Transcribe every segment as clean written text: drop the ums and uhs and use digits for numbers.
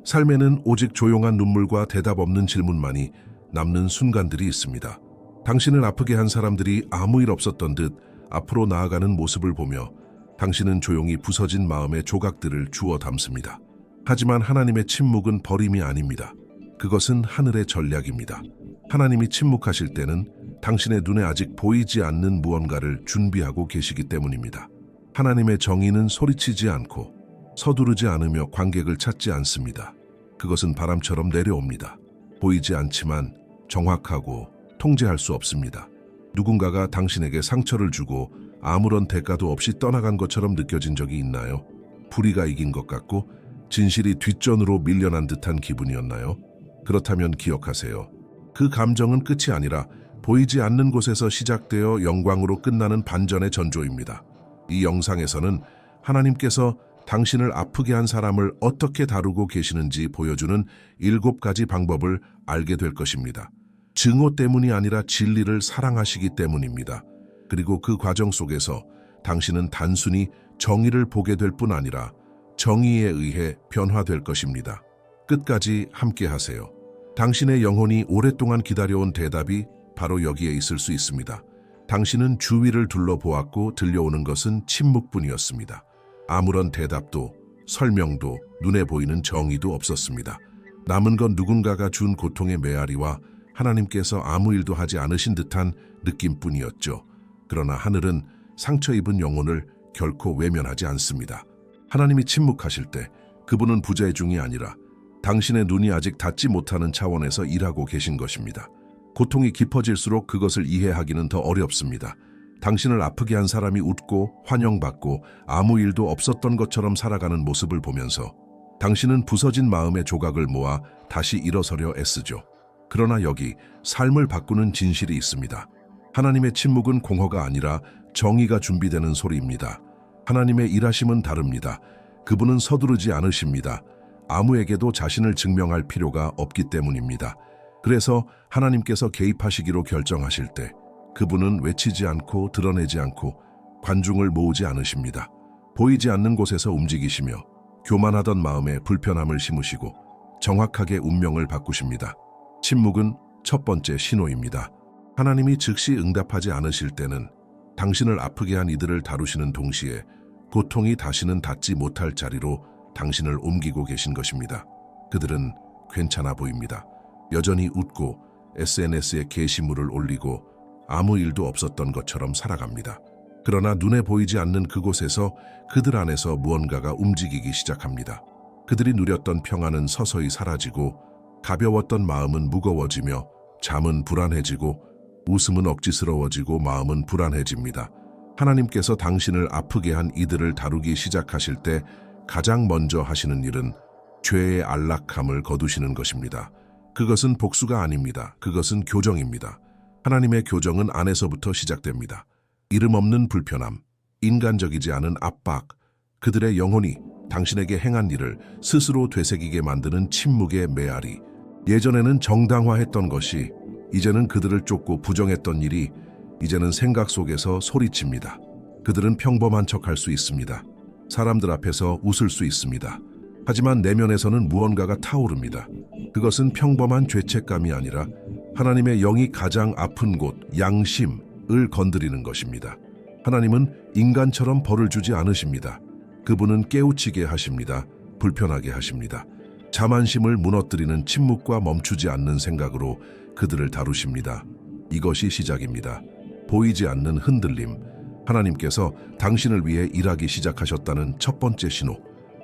삶에는 오직 조용한 눈물과 대답 없는 질문만이 남는 순간들이 있습니다. 당신을 아프게 한 사람들이 아무 일 없었던 듯 앞으로 나아가는 모습을 보며 당신은 조용히 부서진 마음의 조각들을 주워 담습니다. 하지만 하나님의 침묵은 버림이 아닙니다. 그것은 하늘의 전략입니다. 하나님이 침묵하실 때는 당신의 눈에 아직 보이지 않는 무언가를 준비하고 계시기 때문입니다. 하나님의 정의는 소리치지 않고 서두르지 않으며 관객을 찾지 않습니다. 그것은 바람처럼 내려옵니다. 보이지 않지만 정확하고 통제할 수 없습니다. 누군가가 당신에게 상처를 주고 아무런 대가도 없이 떠나간 것처럼 느껴진 적이 있나요? 불의가 이긴 것 같고 진실이 뒷전으로 밀려난 듯한 기분이었나요? 그렇다면 기억하세요. 그 감정은 끝이 아니라 보이지 않는 곳에서 시작되어 영광으로 끝나는 반전의 전조입니다. 이 영상에서는 하나님께서 당신을 아프게 한 사람을 어떻게 다루고 계시는지 보여주는 7가지 방법을 알게 될 것입니다. 증오 때문이 아니라 진리를 사랑하시기 때문입니다. 그리고 그 과정 속에서 당신은 단순히 정의를 보게 될 뿐 아니라 정의에 의해 변화될 것입니다. 끝까지 함께 하세요. 당신의 영혼이 오랫동안 기다려온 대답이 바로 여기에 있을 수 있습니다. 당신은 주위를 둘러보았고 들려오는 것은 침묵뿐이었습니다. 아무런 대답도 설명도 눈에 보이는 정의도 없었습니다. 남은 건 누군가가 준 고통의 메아리와 하나님께서 아무 일도 하지 않으신 듯한 느낌뿐이었죠. 그러나 하늘은 상처 입은 영혼을 결코 외면하지 않습니다. 하나님이 침묵하실 때 그분은 부재중이 아니라 당신의 눈이 아직 닿지 못하는 차원에서 일하고 계신 것입니다. 고통이 깊어질수록 그것을 이해하기는 더 어렵습니다. 당신을 아프게 한 사람이 웃고 환영받고 아무 일도 없었던 것처럼 살아가는 모습을 보면서 당신은 부서진 마음의 조각을 모아 다시 일어서려 애쓰죠. 그러나 여기 삶을 바꾸는 진실이 있습니다. 하나님의 침묵은 공허가 아니라 정의가 준비되는 소리입니다. 하나님의 일하심은 다릅니다. 그분은 서두르지 않으십니다. 아무에게도 자신을 증명할 필요가 없기 때문입니다. 그래서 하나님께서 개입하시기로 결정하실 때 그분은 외치지 않고 드러내지 않고 관중을 모으지 않으십니다. 보이지 않는 곳에서 움직이시며 교만하던 마음에 불편함을 심으시고 정확하게 운명을 바꾸십니다. 침묵은 첫 번째 신호입니다. 하나님이 즉시 응답하지 않으실 때는 당신을 아프게 한 이들을 다루시는 동시에 고통이 다시는 닿지 못할 자리로 당신을 옮기고 계신 것입니다. 그들은 괜찮아 보입니다. 여전히 웃고 SNS에 게시물을 올리고 아무 일도 없었던 것처럼 살아갑니다. 그러나 눈에 보이지 않는 그곳에서 그들 안에서 무언가가 움직이기 시작합니다. 그들이 누렸던 평안은 서서히 사라지고 가벼웠던 마음은 무거워지며 잠은 불안해지고 웃음은 억지스러워지고 마음은 불안해집니다. 하나님께서 당신을 아프게 한 이들을 다루기 시작하실 때 가장 먼저 하시는 일은 죄의 안락함을 거두시는 것입니다. 그것은 복수가 아닙니다. 그것은 교정입니다. 하나님의 교정은 안에서부터 시작됩니다. 이름 없는 불편함, 인간적이지 않은 압박, 그들의 영혼이 당신에게 행한 일을 스스로 되새기게 만드는 침묵의 메아리. 예전에는 정당화했던 것이 이제는 그들을 쫓고 부정했던 일이 이제는 생각 속에서 소리칩니다. 그들은 평범한 척할 수 있습니다. 사람들 앞에서 웃을 수 있습니다. 하지만 내면에서는 무언가가 타오릅니다. 그것은 평범한 죄책감이 아니라 하나님의 영이 가장 아픈 곳, 양심을 건드리는 것입니다. 하나님은 인간처럼 벌을 주지 않으십니다. 그분은 깨우치게 하십니다. 불편하게 하십니다. 자만심을 무너뜨리는 침묵과 멈추지 않는 생각으로 그들을 다루십니다. 이것이 시작입니다. 보이지 않는 흔들림, 하나님께서 당신을 위해 일하기 시작하셨다는 첫 번째 신호.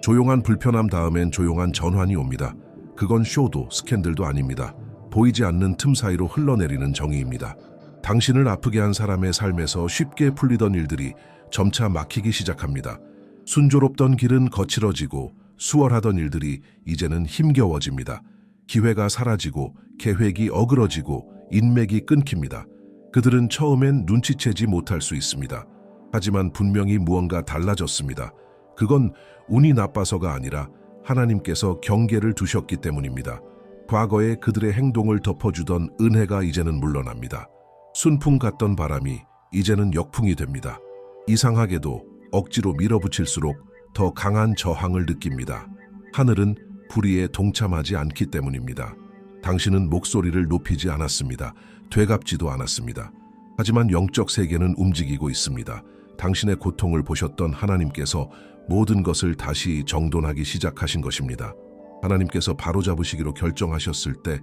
조용한 불편함 다음엔 조용한 전환이 옵니다. 그건 쇼도 스캔들도 아닙니다. 보이지 않는 틈 사이로 흘러내리는 정의입니다. 당신을 아프게 한 사람의 삶에서 쉽게 풀리던 일들이 점차 막히기 시작합니다. 순조롭던 길은 거칠어지고 수월하던 일들이 이제는 힘겨워집니다. 기회가 사라지고 계획이 어그러지고 인맥이 끊깁니다. 그들은 처음엔 눈치채지 못할 수 있습니다. 하지만 분명히 무언가 달라졌습니다. 그건 운이 나빠서가 아니라 하나님께서 경계를 두셨기 때문입니다. 과거에 그들의 행동을 덮어주던 은혜가 이제는 물러납니다. 순풍 같던 바람이 이제는 역풍이 됩니다. 이상하게도 억지로 밀어붙일수록 더 강한 저항을 느낍니다. 하늘은 불의에 동참하지 않기 때문입니다. 당신은 목소리를 높이지 않았습니다. 되갚지도 않았습니다. 하지만 영적 세계는 움직이고 있습니다. 당신의 고통을 보셨던 하나님께서 모든 것을 다시 정돈하기 시작하신 것입니다. 하나님께서 바로잡으시기로 결정하셨을 때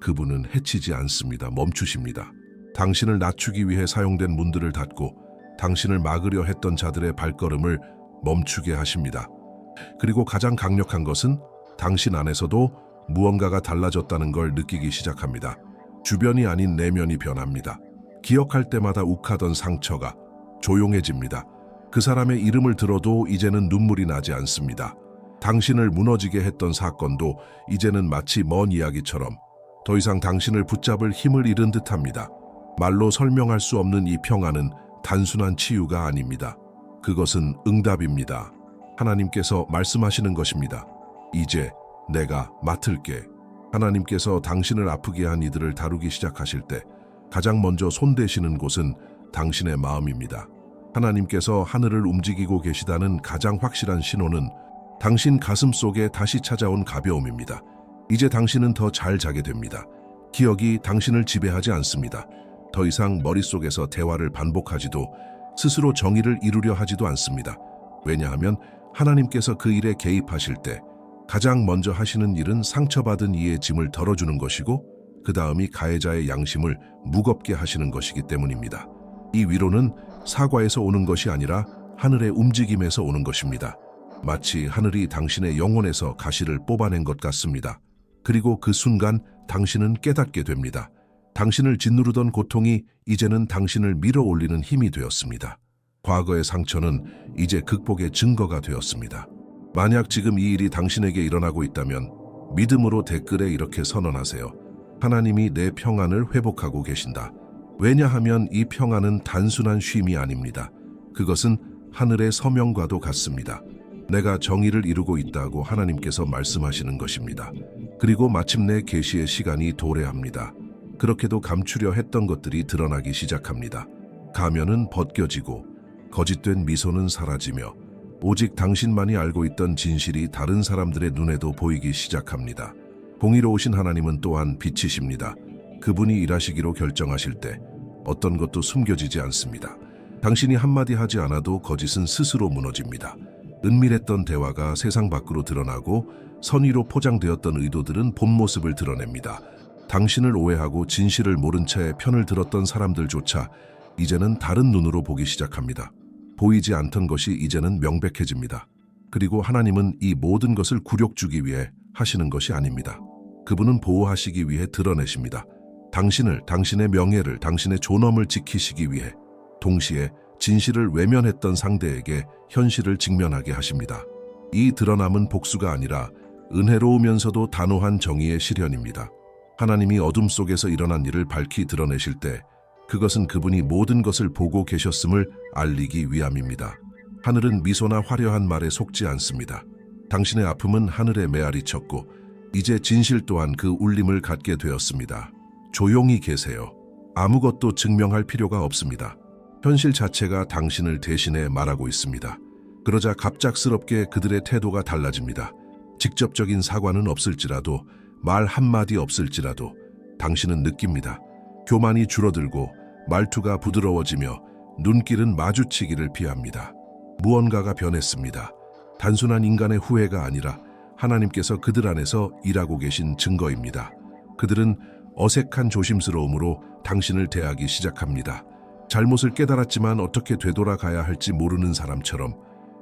그분은 해치지 않습니다. 멈추십니다. 당신을 낮추기 위해 사용된 문들을 닫고 당신을 막으려 했던 자들의 발걸음을 멈추게 하십니다. 그리고 가장 강력한 것은 당신 안에서도 무언가가 달라졌다는 걸 느끼기 시작합니다. 주변이 아닌 내면이 변합니다. 기억할 때마다 욱하던 상처가 조용해집니다. 그 사람의 이름을 들어도 이제는 눈물이 나지 않습니다. 당신을 무너지게 했던 사건도 이제는 마치 먼 이야기처럼 더 이상 당신을 붙잡을 힘을 잃은 듯합니다. 말로 설명할 수 없는 이 평안은 단순한 치유가 아닙니다. 그것은 응답입니다. 하나님께서 말씀하시는 것입니다. 이제 내가 맡을게. 하나님께서 당신을 아프게 한 이들을 다루기 시작하실 때 가장 먼저 손대시는 곳은 당신의 마음입니다. 하나님께서 하늘을 움직이고 계시다는 가장 확실한 신호는 당신 가슴 속에 다시 찾아온 가벼움입니다. 이제 당신은 더 잘 자게 됩니다. 기억이 당신을 지배하지 않습니다. 더 이상 머릿속에서 대화를 반복하지도 스스로 정의를 이루려 하지도 않습니다. 왜냐하면 하나님께서 그 일에 개입하실 때 가장 먼저 하시는 일은 상처받은 이의 짐을 덜어주는 것이고 그 다음이 가해자의 양심을 무겁게 하시는 것이기 때문입니다. 이 위로는 사과에서 오는 것이 아니라 하늘의 움직임에서 오는 것입니다. 마치 하늘이 당신의 영혼에서 가시를 뽑아낸 것 같습니다. 그리고 그 순간 당신은 깨닫게 됩니다. 당신을 짓누르던 고통이 이제는 당신을 밀어올리는 힘이 되었습니다. 과거의 상처는 이제 극복의 증거가 되었습니다. 만약 지금 이 일이 당신에게 일어나고 있다면 믿음으로 댓글에 이렇게 선언하세요. 하나님이 내 평안을 회복하고 계신다. 왜냐하면 이 평안은 단순한 쉼이 아닙니다. 그것은 하늘의 서명과도 같습니다. 내가 정의를 이루고 있다고 하나님께서 말씀하시는 것입니다. 그리고 마침내 계시의 시간이 도래합니다. 그렇게도 감추려 했던 것들이 드러나기 시작합니다. 가면은 벗겨지고 거짓된 미소는 사라지며 오직 당신만이 알고 있던 진실이 다른 사람들의 눈에도 보이기 시작합니다. 공의로우신 하나님은 또한 빛이십니다. 그분이 일하시기로 결정하실 때 어떤 것도 숨겨지지 않습니다. 당신이 한마디 하지 않아도 거짓은 스스로 무너집니다. 은밀했던 대화가 세상 밖으로 드러나고 선의로 포장되었던 의도들은 본 모습을 드러냅니다. 당신을 오해하고 진실을 모른 채 편을 들었던 사람들조차 이제는 다른 눈으로 보기 시작합니다. 보이지 않던 것이 이제는 명백해집니다. 그리고 하나님은 이 모든 것을 굴욕 주기 위해 하시는 것이 아닙니다. 그분은 보호하시기 위해 드러내십니다. 당신을, 당신의 명예를, 당신의 존엄을 지키시기 위해 동시에 진실을 외면했던 상대에게 현실을 직면하게 하십니다. 이 드러남은 복수가 아니라 은혜로우면서도 단호한 정의의 실현입니다. 하나님이 어둠 속에서 일어난 일을 밝히 드러내실 때 그것은 그분이 모든 것을 보고 계셨음을 알리기 위함입니다. 하늘은 미소나 화려한 말에 속지 않습니다. 당신의 아픔은 하늘에 메아리 쳤고 이제 진실 또한 그 울림을 갖게 되었습니다. 조용히 계세요. 아무것도 증명할 필요가 없습니다. 현실 자체가 당신을 대신해 말하고 있습니다. 그러자 갑작스럽게 그들의 태도가 달라집니다. 직접적인 사과는 없을지라도 말 한마디 없을지라도 당신은 느낍니다. 교만이 줄어들고 말투가 부드러워지며 눈길은 마주치기를 피합니다. 무언가가 변했습니다. 단순한 인간의 후회가 아니라 하나님께서 그들 안에서 일하고 계신 증거입니다. 그들은 어색한 조심스러움으로 당신을 대하기 시작합니다. 잘못을 깨달았지만 어떻게 되돌아가야 할지 모르는 사람처럼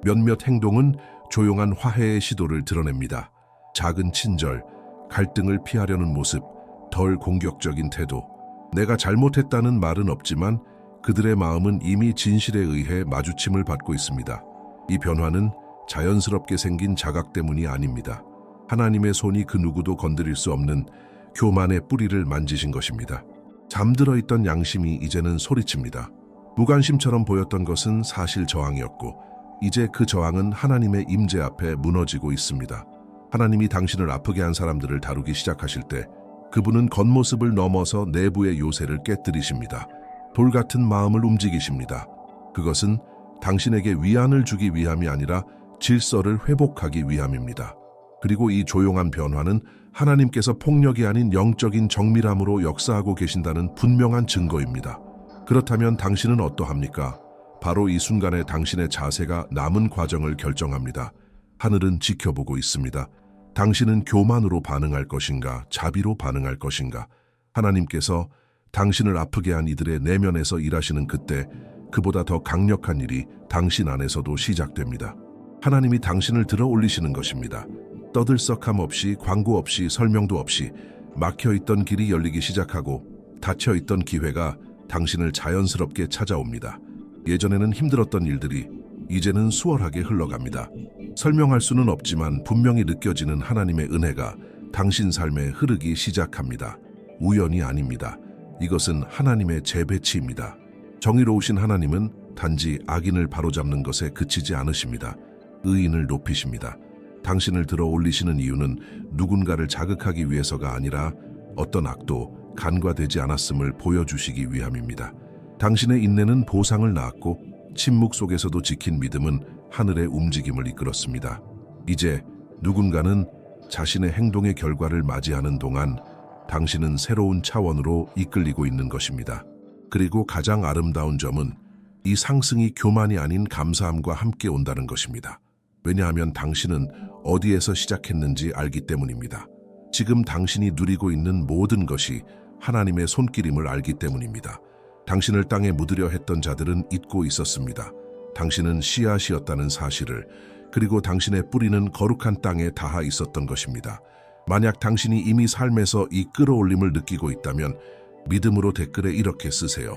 몇몇 행동은 조용한 화해의 시도를 드러냅니다. 작은 친절, 갈등을 피하려는 모습, 덜 공격적인 태도. 내가 잘못했다는 말은 없지만 그들의 마음은 이미 진실에 의해 마주침을 받고 있습니다. 이 변화는 자연스럽게 생긴 자각 때문이 아닙니다. 하나님의 손이 그 누구도 건드릴 수 없는 교만의 뿌리를 만지신 것입니다. 잠들어 있던 양심이 이제는 소리칩니다. 무관심처럼 보였던 것은 사실 저항이었고 이제 그 저항은 하나님의 임재 앞에 무너지고 있습니다. 하나님이 당신을 아프게 한 사람들을 다루기 시작하실 때 그분은 겉모습을 넘어서 내부의 요새를 깨뜨리십니다. 돌 같은 마음을 움직이십니다. 그것은 당신에게 위안을 주기 위함이 아니라 질서를 회복하기 위함입니다. 그리고 이 조용한 변화는 하나님께서 폭력이 아닌 영적인 정밀함으로 역사하고 계신다는 분명한 증거입니다. 그렇다면 당신은 어떠합니까? 바로 이 순간에 당신의 자세가 남은 과정을 결정합니다. 하늘은 지켜보고 있습니다. 당신은 교만으로 반응할 것인가, 자비로 반응할 것인가? 하나님께서 당신을 아프게 한 이들의 내면에서 일하시는 그때 그보다 더 강력한 일이 당신 안에서도 시작됩니다. 하나님이 당신을 들어 올리시는 것입니다. 떠들썩함 없이, 광고 없이, 설명도 없이 막혀있던 길이 열리기 시작하고 닫혀있던 기회가 당신을 자연스럽게 찾아옵니다. 예전에는 힘들었던 일들이 이제는 수월하게 흘러갑니다. 설명할 수는 없지만 분명히 느껴지는 하나님의 은혜가 당신 삶에 흐르기 시작합니다. 우연이 아닙니다. 이것은 하나님의 재배치입니다. 정의로우신 하나님은 단지 악인을 바로잡는 것에 그치지 않으십니다. 의인을 높이십니다. 당신을 들어 올리시는 이유는 누군가를 자극하기 위해서가 아니라 어떤 악도 간과되지 않았음을 보여주시기 위함입니다. 당신의 인내는 보상을 낳았고 침묵 속에서도 지킨 믿음은 하늘의 움직임을 이끌었습니다. 이제 누군가는 자신의 행동의 결과를 맞이하는 동안 당신은 새로운 차원으로 이끌리고 있는 것입니다. 그리고 가장 아름다운 점은 이 상승이 교만이 아닌 감사함과 함께 온다는 것입니다. 왜냐하면 당신은 어디에서 시작했는지 알기 때문입니다. 지금 당신이 누리고 있는 모든 것이 하나님의 손길임을 알기 때문입니다. 당신을 땅에 묻으려 했던 자들은 잊고 있었습니다. 당신은 씨앗이었다는 사실을, 그리고 당신의 뿌리는 거룩한 땅에 닿아 있었던 것입니다. 만약 당신이 이미 삶에서 이 끌어올림을 느끼고 있다면 믿음으로 댓글에 이렇게 쓰세요.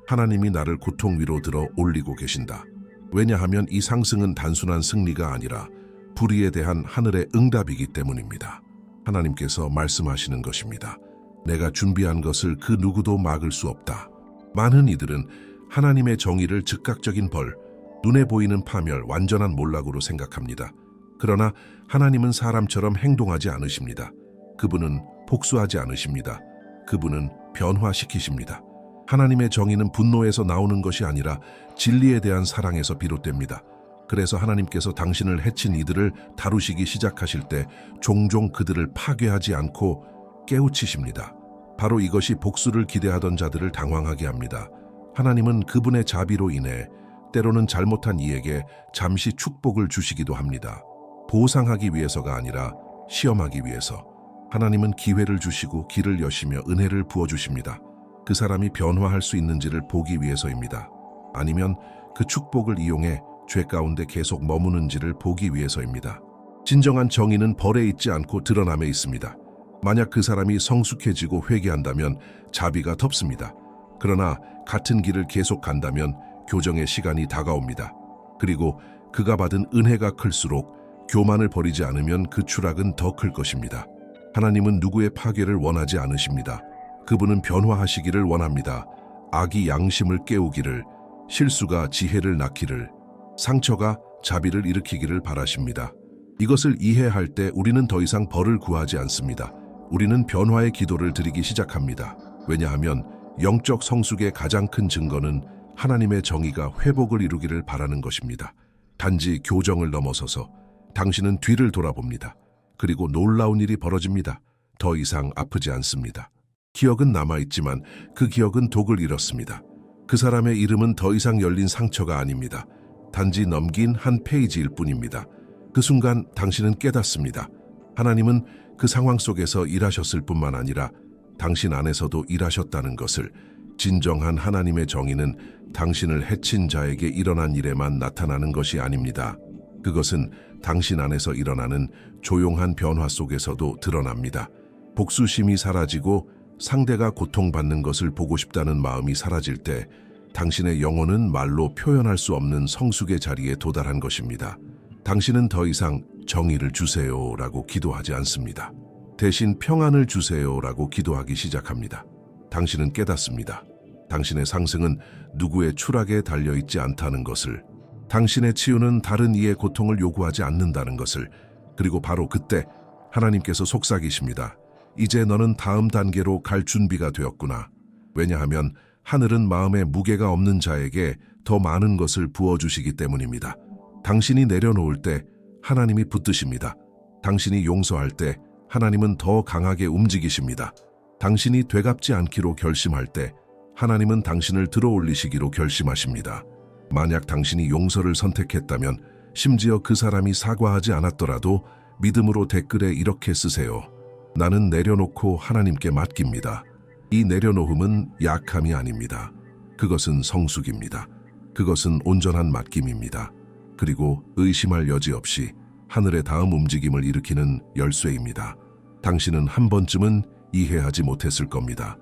하나님이 나를 고통 위로 들어 올리고 계신다. 왜냐하면 이 상승은 단순한 승리가 아니라 불의에 대한 하늘의 응답이기 때문입니다. 하나님께서 말씀하시는 것입니다. 내가 준비한 것을 그 누구도 막을 수 없다. 많은 이들은 하나님의 정의를 즉각적인 벌, 눈에 보이는 파멸, 완전한 몰락으로 생각합니다. 그러나 하나님은 사람처럼 행동하지 않으십니다. 그분은 복수하지 않으십니다. 그분은 변화시키십니다. 하나님의 정의는 분노에서 나오는 것이 아니라 진리에 대한 사랑에서 비롯됩니다. 그래서 하나님께서 당신을 해친 이들을 다루시기 시작하실 때 종종 그들을 파괴하지 않고 깨우치십니다. 바로 이것이 복수를 기대하던 자들을 당황하게 합니다. 하나님은 그분의 자비로 인해 때로는 잘못한 이에게 잠시 축복을 주시기도 합니다. 보상하기 위해서가 아니라 시험하기 위해서. 하나님은 기회를 주시고 길을 여시며 은혜를 부어주십니다. 그 사람이 변화할 수 있는지를 보기 위해서입니다. 아니면 그 축복을 이용해 죄 가운데 계속 머무는지를 보기 위해서입니다. 진정한 정의는 벌에 있지 않고 드러남에 있습니다. 만약 그 사람이 성숙해지고 회개한다면 자비가 덮습니다. 그러나 같은 길을 계속 간다면 교정의 시간이 다가옵니다. 그리고 그가 받은 은혜가 클수록 교만을 버리지 않으면 그 추락은 더 클 것입니다. 하나님은 누구의 파괴를 원하지 않으십니다. 그분은 변화하시기를 원합니다. 악이 양심을 깨우기를, 실수가 지혜를 낳기를, 상처가 자비를 일으키기를 바라십니다. 이것을 이해할 때 우리는 더 이상 벌을 구하지 않습니다. 우리는 변화의 기도를 드리기 시작합니다. 왜냐하면 영적 성숙의 가장 큰 증거는 하나님의 정의가 회복을 이루기를 바라는 것입니다. 단지 교정을 넘어서서 당신은 뒤를 돌아봅니다. 그리고 놀라운 일이 벌어집니다. 더 이상 아프지 않습니다. 기억은 남아있지만 그 기억은 독을 잃었습니다. 그 사람의 이름은 더 이상 열린 상처가 아닙니다. 단지 넘긴 한 페이지일 뿐입니다. 그 순간 당신은 깨닫습니다. 하나님은 그 상황 속에서 일하셨을 뿐만 아니라 당신 안에서도 일하셨다는 것을. 진정한 하나님의 정의는 당신을 해친 자에게 일어난 일에만 나타나는 것이 아닙니다. 그것은 당신 안에서 일어나는 조용한 변화 속에서도 드러납니다. 복수심이 사라지고 상대가 고통받는 것을 보고 싶다는 마음이 사라질 때 당신의 영혼은 말로 표현할 수 없는 성숙의 자리에 도달한 것입니다. 당신은 더 이상 정의를 주세요라고 기도하지 않습니다. 대신 평안을 주세요라고 기도하기 시작합니다. 당신은 깨닫습니다. 당신의 상승은 누구의 추락에 달려있지 않다는 것을, 당신의 치유는 다른 이의 고통을 요구하지 않는다는 것을. 그리고 바로 그때 하나님께서 속삭이십니다. 이제 너는 다음 단계로 갈 준비가 되었구나. 왜냐하면 하늘은 마음에 무게가 없는 자에게 더 많은 것을 부어주시기 때문입니다. 당신이 내려놓을 때 하나님이 붙드십니다. 당신이 용서할 때 하나님은 더 강하게 움직이십니다. 당신이 되갚지 않기로 결심할 때 하나님은 당신을 들어올리시기로 결심하십니다. 만약 당신이 용서를 선택했다면 심지어 그 사람이 사과하지 않았더라도 믿음으로 댓글에 이렇게 쓰세요. 나는 내려놓고 하나님께 맡깁니다. 이 내려놓음은 약함이 아닙니다. 그것은 성숙입니다. 그것은 온전한 맡김입니다. 그리고 의심할 여지 없이 하늘의 다음 움직임을 일으키는 열쇠입니다. 당신은 한 번쯤은 이해하지 못했을 겁니다.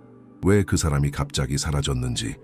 왜 그 사람이 갑자기 사라졌는지,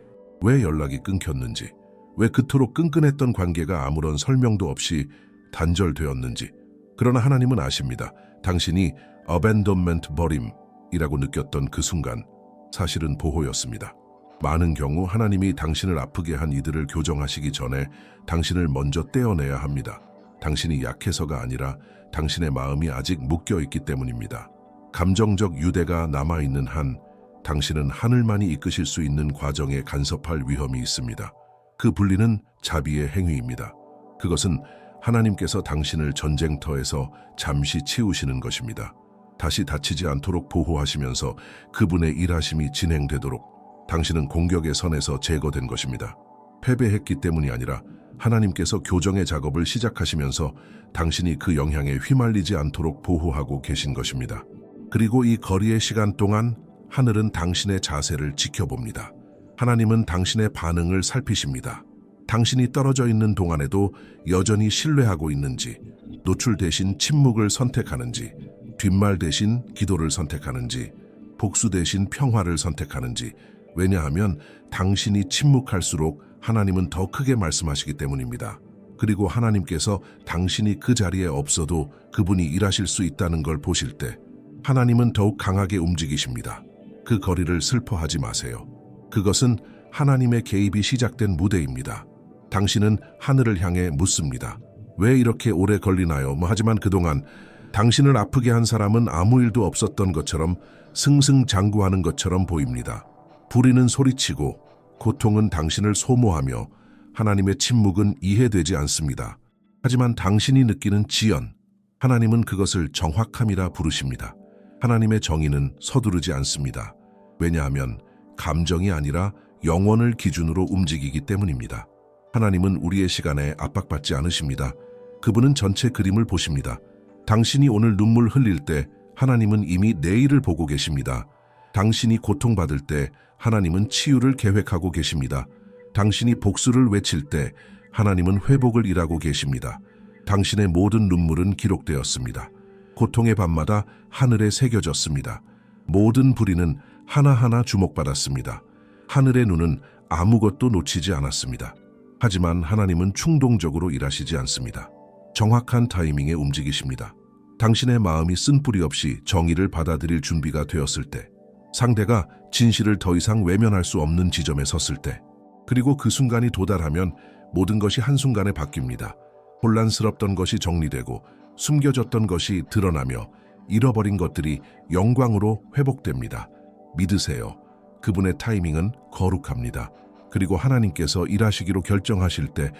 왜 연락이 끊겼는지, 왜 그토록 끈끈했던 관계가 아무런 설명도 없이 단절되었는지. 그러나 하나님은 아십니다. 당신이 abandonment, 버림이라고 느꼈던 그 순간 사실은 보호였습니다. 많은 경우 하나님이 당신을 아프게 한 이들을 교정하시기 전에 당신을 먼저 떼어내야 합니다. 당신이 약해서가 아니라 당신의 마음이 아직 묶여있기 때문입니다. 감정적 유대가 남아있는 한 당신은 하늘만이 이끄실 수 있는 과정에 간섭할 위험이 있습니다. 그 분리는 자비의 행위입니다. 그것은 하나님께서 당신을 전쟁터에서 잠시 치우시는 것입니다. 다시 다치지 않도록 보호하시면서 그분의 일하심이 진행되도록 당신은 공격의 선에서 제거된 것입니다. 패배했기 때문이 아니라 하나님께서 교정의 작업을 시작하시면서 당신이 그 영향에 휘말리지 않도록 보호하고 계신 것입니다. 그리고 이 거리의 시간 동안 하늘은 당신의 자세를 지켜봅니다. 하나님은 당신의 반응을 살피십니다. 당신이 떨어져 있는 동안에도 여전히 신뢰하고 있는지, 노출 대신 침묵을 선택하는지, 뒷말 대신 기도를 선택하는지, 복수 대신 평화를 선택하는지. 왜냐하면 당신이 침묵할수록 하나님은 더 크게 말씀하시기 때문입니다. 그리고 하나님께서 당신이 그 자리에 없어도 그분이 일하실 수 있다는 걸 보실 때 하나님은 더욱 강하게 움직이십니다. 그 거리를 슬퍼하지 마세요. 그것은 하나님의 개입이 시작된 무대입니다. 당신은 하늘을 향해 묻습니다. 왜 이렇게 오래 걸리나요? 하지만 그동안 당신을 아프게 한 사람은 아무 일도 없었던 것처럼 승승장구하는 것처럼 보입니다. 불의는 소리치고 고통은 당신을 소모하며 하나님의 침묵은 이해되지 않습니다. 하지만 당신이 느끼는 지연, 하나님은 그것을 정확함이라 부르십니다. 하나님의 정의는 서두르지 않습니다. 왜냐하면 감정이 아니라 영원을 기준으로 움직이기 때문입니다. 하나님은 우리의 시간에 압박받지 않으십니다. 그분은 전체 그림을 보십니다. 당신이 오늘 눈물 흘릴 때 하나님은 이미 내일을 보고 계십니다. 당신이 고통받을 때 하나님은 치유를 계획하고 계십니다. 당신이 복수를 외칠 때 하나님은 회복을 일하고 계십니다. 당신의 모든 눈물은 기록되었습니다. 고통의 밤마다 하늘에 새겨졌습니다. 모든 불의는 하나하나 주목받았습니다. 하늘의 눈은 아무것도 놓치지 않았습니다. 하지만 하나님은 충동적으로 일하시지 않습니다. 정확한 타이밍에 움직이십니다. 당신의 마음이 쓴뿌리 없이 정의를 받아들일 준비가 되었을 때, 상대가 진실을 더 이상 외면할 수 없는 지점에 섰을 때, 그리고 그 순간이 도달하면 모든 것이 한순간에 바뀝니다. 혼란스럽던 것이 정리되고 숨겨졌던 것이 드러나며 잃어버린 것들이 영광으로 회복됩니다. 믿으세요. 그분의 타이밍은 거룩합니다. 그리고 하나님께서 일하시기로 결정하실 때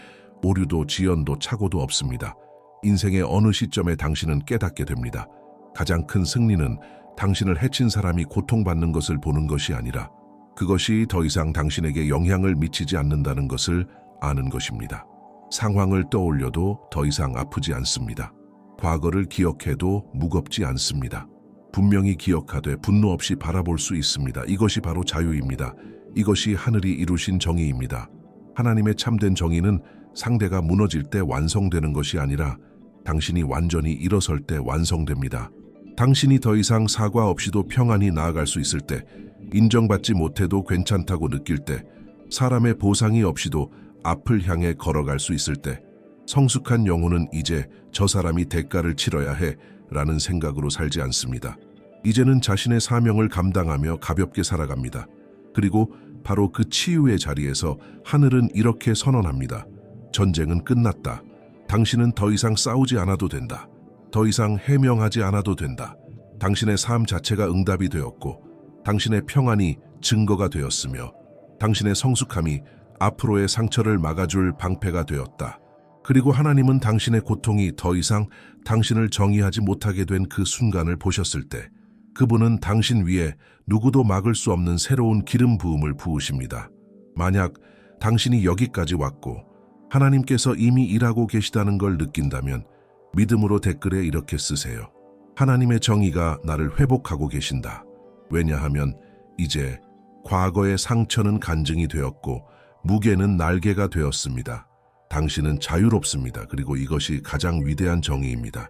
오류도 지연도 착오도 없습니다. 인생의 어느 시점에 당신은 깨닫게 됩니다. 가장 큰 승리는 당신을 해친 사람이 고통받는 것을 보는 것이 아니라 그것이 더 이상 당신에게 영향을 미치지 않는다는 것을 아는 것입니다. 상황을 떠올려도 더 이상 아프지 않습니다. 과거를 기억해도 무겁지 않습니다. 분명히 기억하되 분노 없이 바라볼 수 있습니다. 이것이 바로 자유입니다. 이것이 하늘이 이루신 정의입니다. 하나님의 참된 정의는 상대가 무너질 때 완성되는 것이 아니라 당신이 완전히 일어설 때 완성됩니다. 당신이 더 이상 사과 없이도 평안히 나아갈 수 있을 때, 인정받지 못해도 괜찮다고 느낄 때, 사람의 보상이 없이도 앞을 향해 걸어갈 수 있을 때, 성숙한 영혼은 이제 저 사람이 대가를 치러야 해 라는 생각으로 살지 않습니다. 이제는 자신의 사명을 감당하며 가볍게 살아갑니다. 그리고 바로 그 치유의 자리에서 하늘은 이렇게 선언합니다. 전쟁은 끝났다. 당신은 더 이상 싸우지 않아도 된다. 더 이상 해명하지 않아도 된다. 당신의 삶 자체가 응답이 되었고 당신의 평안이 증거가 되었으며 당신의 성숙함이 앞으로의 상처를 막아줄 방패가 되었다. 그리고 하나님은 당신의 고통이 더 이상 당신을 정의하지 못하게 된 그 순간을 보셨을 때 그분은 당신 위에 누구도 막을 수 없는 새로운 기름 부음을 부으십니다. 만약 당신이 여기까지 왔고 하나님께서 이미 일하고 계시다는 걸 느낀다면 믿음으로 댓글에 이렇게 쓰세요. 하나님의 정의가 나를 회복하고 계신다. 왜냐하면 이제 과거의 상처는 간증이 되었고 무게는 날개가 되었습니다. 당신은 자유롭습니다. 그리고 이것이 가장 위대한 정의입니다.